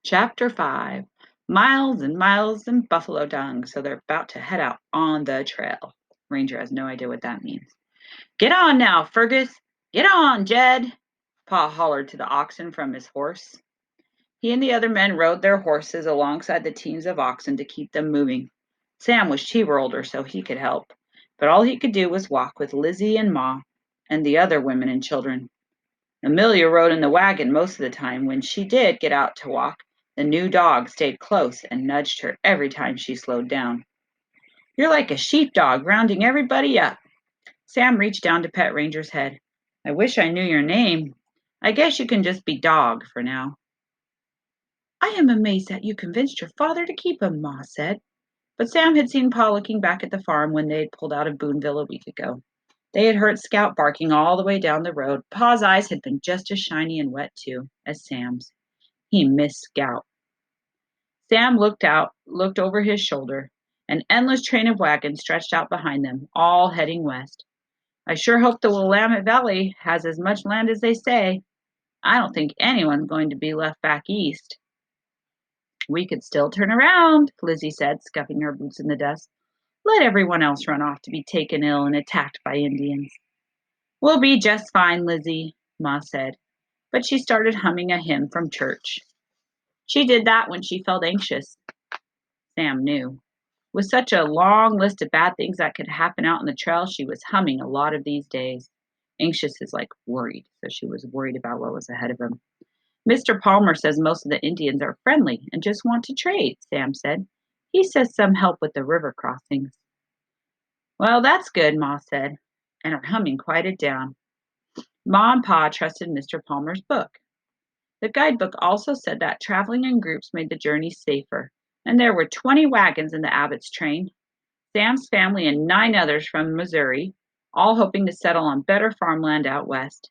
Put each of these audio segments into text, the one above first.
Chapter 5. Miles and miles and buffalo dung, so they're about to head out on the trail. Ranger has no idea what that means. Get on now, Fergus. Get on, Jed. Pa hollered to the oxen from his horse. He and the other men rode their horses alongside the teams of oxen to keep them moving. Sam was cheaper older, so he could help, but all he could do was walk with Lizzie and Ma and the other women and children. Amelia rode in the wagon most of the time. When she did get out to walk, the new dog stayed close and nudged her every time she slowed down. You're like a sheepdog, rounding everybody up. Sam reached down to pet Ranger's head. I wish I knew your name. I guess you can just be Dog for now. I am amazed that you convinced your father to keep him, Ma said. But Sam had seen Pa looking back at the farm when they had pulled out of Boonville a week ago. They had heard Scout barking all the way down the road. Pa's eyes had been just as shiny and wet, too, as Sam's. He missed Scout. Sam looked over his shoulder. An endless train of wagons stretched out behind them, all heading west. I sure hope the Willamette Valley has as much land as they say. I don't think anyone's going to be left back east. We could still turn around, Lizzie said, scuffing her boots in the dust. Let everyone else run off to be taken ill and attacked by Indians. We'll be just fine, Lizzie, Ma said, but she started humming a hymn from church. She did that when she felt anxious. Sam knew. With such a long list of bad things that could happen out on the trail, she was humming a lot of these days. Anxious is like worried, so she was worried about what was ahead of him. Mr. Palmer says most of the Indians are friendly and just want to trade, Sam said. He says some help with the river crossings. Well, that's good, Ma said, and her humming quieted down. Ma and Pa trusted Mr. Palmer's book. The guidebook also said that traveling in groups made the journey safer, and there were 20 wagons in the Abbott's train. Sam's family and 9 others from Missouri, all hoping to settle on better farmland out west.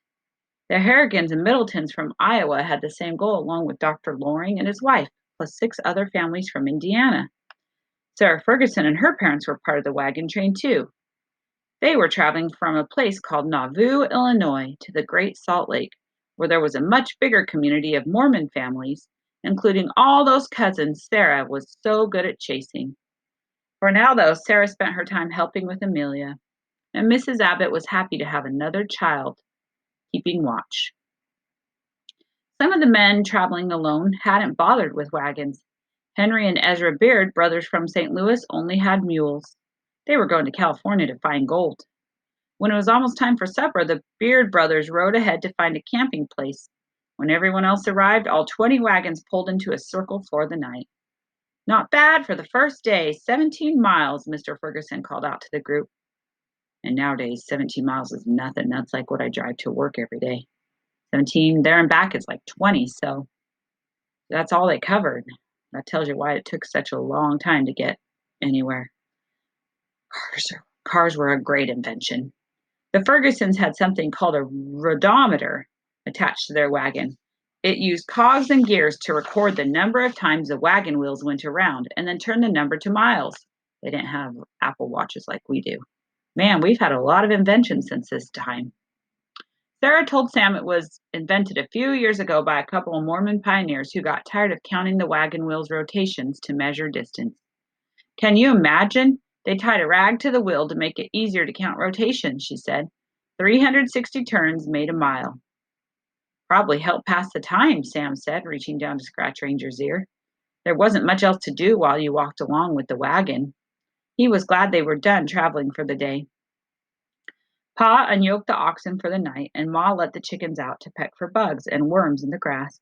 The Harrigans and Middletons from Iowa had the same goal, along with Dr. Loring and his wife, plus 6 other families from Indiana. Sarah Ferguson and her parents were part of the wagon train, too. They were traveling from a place called Nauvoo, Illinois, to the Great Salt Lake, where there was a much bigger community of Mormon families, including all those cousins Sarah was so good at chasing. For now, though, Sarah spent her time helping with Amelia, and Mrs. Abbott was happy to have another child keeping watch. Some of the men traveling alone hadn't bothered with wagons. Henry and Ezra Beard, brothers from St. Louis, only had mules. They were going to California to find gold. When it was almost time for supper, the Beard brothers rode ahead to find a camping place. When everyone else arrived, all 20 wagons pulled into a circle for the night. Not bad for the first day, 17 miles, Mr. Ferguson called out to the group. And nowadays, 17 miles is nothing. That's like what I drive to work every day. 17 there and back is like 20, so that's all they covered. That tells you why it took such a long time to get anywhere. Cars were a great invention. The Fergusons had something called a rodometer attached to their wagon. It used cogs and gears to record the number of times the wagon wheels went around and then turn the number to miles. They didn't have Apple Watches like we do. Man, we've had a lot of inventions since this time. Sarah told Sam it was invented a few years ago by a couple of Mormon pioneers who got tired of counting the wagon wheel's rotations to measure distance. Can you imagine? They tied a rag to the wheel to make it easier to count rotations, she said. 360 turns made a mile. Probably helped pass the time, Sam said, reaching down to scratch Ranger's ear. There wasn't much else to do while you walked along with the wagon. He was glad they were done traveling for the day. Pa unyoked the oxen for the night, and Ma let the chickens out to peck for bugs and worms in the grass.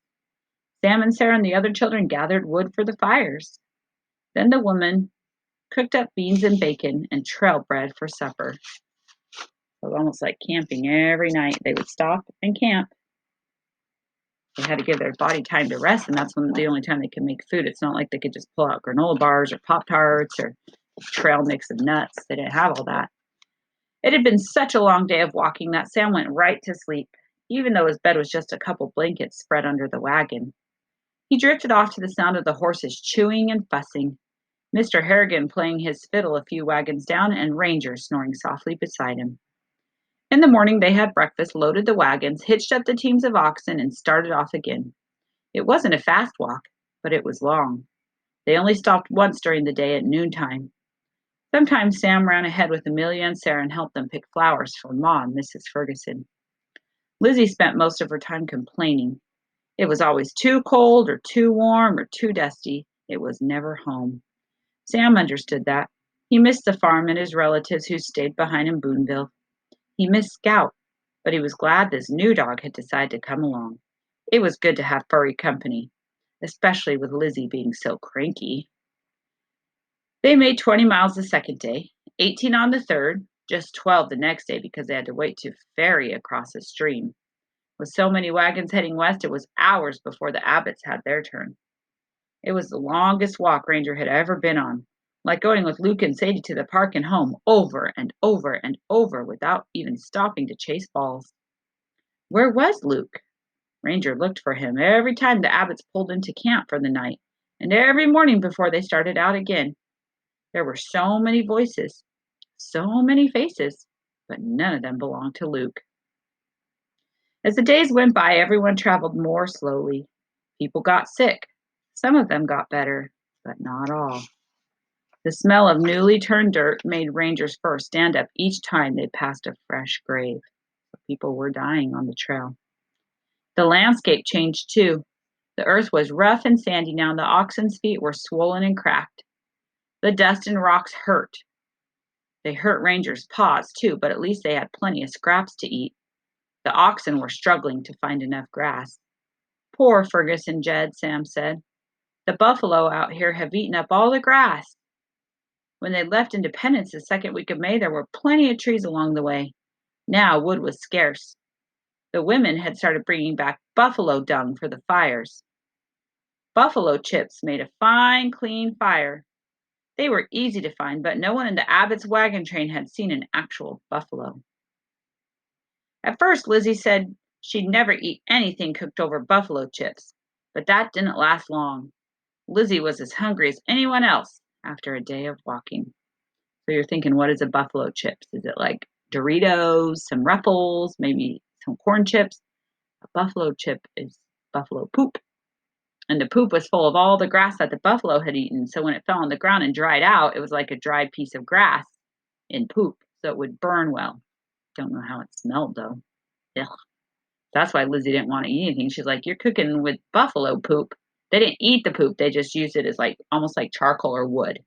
Sam and Sarah and the other children gathered wood for the fires. Then the woman cooked up beans and bacon and trail bread for supper. It was almost like camping every night. They would stop and camp. They had to give their body time to rest, and that's the only time they could make food. It's not like they could just pull out granola bars or Pop-Tarts or trail mix of nuts. They didn't have all that. It had been such a long day of walking that Sam went right to sleep, even though his bed was just a couple blankets spread under the wagon. He drifted off to the sound of the horses chewing and fussing, Mr. Harrigan playing his fiddle a few wagons down, and Ranger snoring softly beside him. In the morning they had breakfast, loaded the wagons, hitched up the teams of oxen, and started off again. It wasn't a fast walk. but it was long. They only stopped once during the day at noontime. Sometimes Sam ran ahead with Amelia and Sarah and helped them pick flowers for Ma and Mrs. Ferguson. Lizzie spent most of her time complaining. It was always too cold or too warm or too dusty. It was never home. Sam understood that. He missed the farm and his relatives who stayed behind in Boonville. He missed Scout, but he was glad this new dog had decided to come along. It was good to have furry company, especially with Lizzie being so cranky. They made 20 miles the second day, 18 on the third, just 12 the next day because they had to wait to ferry across a stream. With so many wagons heading west, it was hours before the Abbotts had their turn. It was the longest walk Ranger had ever been on, like going with Luke and Sadie to the park and home over and over and over without even stopping to chase balls. Where was Luke? Ranger looked for him every time the Abbotts pulled into camp for the night, and every morning before they started out again. There were so many voices, so many faces, but none of them belonged to Luke. As the days went by, everyone traveled more slowly. People got sick. Some of them got better, but not all. The smell of newly turned dirt made Ranger's fur stand up each time they passed a fresh grave. People were dying on the trail. The landscape changed too. The earth was rough and sandy now, and the oxen's feet were swollen and cracked. The dust and rocks hurt. They hurt Ranger's paws too, but at least they had plenty of scraps to eat. The oxen were struggling to find enough grass. Poor Fergus and Jed, Sam said. The buffalo out here have eaten up all the grass. When they left Independence the second week of May, there were plenty of trees along the way. Now wood was scarce. The women had started bringing back buffalo dung for the fires. Buffalo chips made a fine, clean fire. They were easy to find, but no one in the Abbott's wagon train had seen an actual buffalo. At first, Lizzie said she'd never eat anything cooked over buffalo chips, but that didn't last long. Lizzie was as hungry as anyone else after a day of walking. So you're thinking, what is a buffalo chips? Is it like Doritos, some Ruffles, maybe some corn chips? A buffalo chip is buffalo poop. And the poop was full of all the grass that the buffalo had eaten. So when it fell on the ground and dried out, it was like a dried piece of grass in poop. So it would burn well. Don't know how it smelled though. Ugh. That's why Lizzie didn't want to eat anything. She's like, you're cooking with buffalo poop. They didn't eat the poop. They just used it as like almost like charcoal or wood.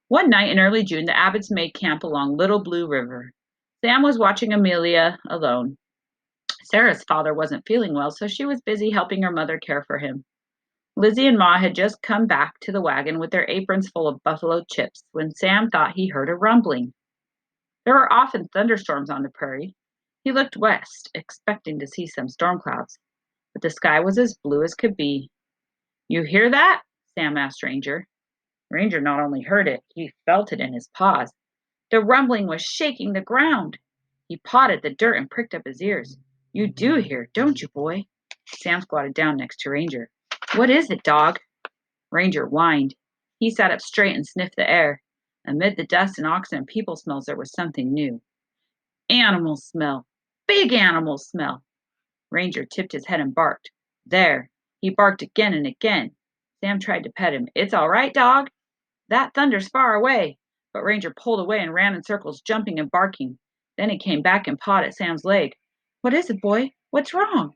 One night in early June, the Abbotts made camp along Little Blue River. Sam was watching Amelia alone. Sarah's father wasn't feeling well, so she was busy helping her mother care for him. Lizzie and Ma had just come back to the wagon with their aprons full of buffalo chips when Sam thought he heard a rumbling. There are often thunderstorms on the prairie. He looked west, expecting to see some storm clouds, but the sky was as blue as could be. You hear that? Sam asked Ranger. Ranger not only heard it, he felt it in his paws. The rumbling was shaking the ground. He pawed at the dirt and pricked up his ears. You do hear, don't you, boy? Sam squatted down next to Ranger. What is it, dog? Ranger whined. He sat up straight and sniffed the air. Amid the dust and oxen and people smells, there was something new. Animal smell. Big animal smell. Ranger tipped his head and barked. There. He barked again and again. Sam tried to pet him. It's all right, dog. That thunder's far away. But Ranger pulled away and ran in circles, jumping and barking. Then he came back and pawed at Sam's leg. What is it, boy? What's wrong?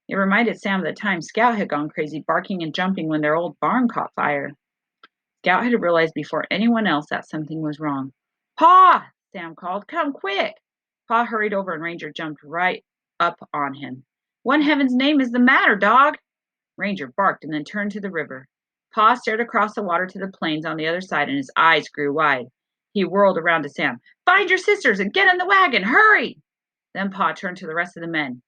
It reminded Sam of the time Scout had gone crazy, barking and jumping when their old barn caught fire. Scout had realized before anyone else that something was wrong. Pa! Sam called. Come quick! Pa hurried over and Ranger jumped right up on him. What in heaven's name is the matter, dog? Ranger barked and then turned to the river. Pa stared across the water to the plains on the other side and his eyes grew wide. He whirled around to Sam. Find your sisters and get in the wagon! Hurry! Then Pa turned to the rest of the men.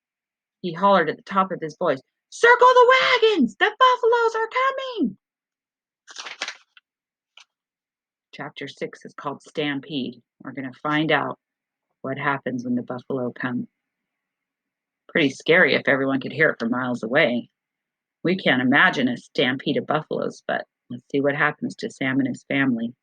He hollered at the top of his voice, Circle the wagons! The buffaloes are coming! Chapter 6 is called Stampede. We're going to find out what happens when the buffalo come. Pretty scary if everyone could hear it from miles away. We can't imagine a stampede of buffaloes, but let's see what happens to Sam and his family.